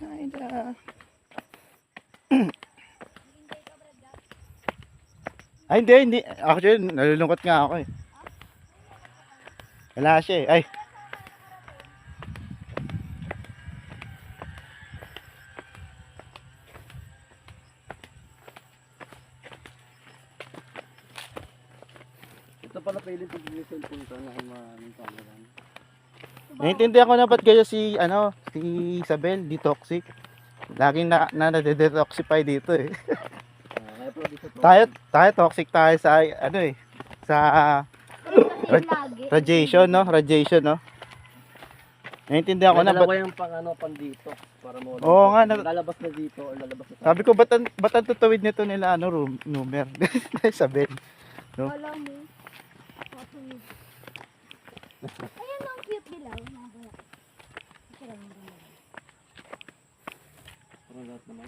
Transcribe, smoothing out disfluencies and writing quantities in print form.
Naila. Ay, hindi. Actually, nalulungkot nga ako eh. Wala siya eh. Ay. Ito pala pwede pag-listen po ito na maraming camera. Naiintindihan ko na ba't kaya si Isabel, detoxic. Laging na-detoxify dito eh. Kaya po dito po. Tayo toxic tayo sa sa radiation, no? Radiation, no? Naiintindihan ko na Dalawa ba't, yung pang dito para mo. Oo nga, lalabas na dito o lalabas na. sabi ko ba't ang tutuwid nito nila room number. Isabel. No? Wala mo. Ayan ang cute dilaw. Parang lahat naman.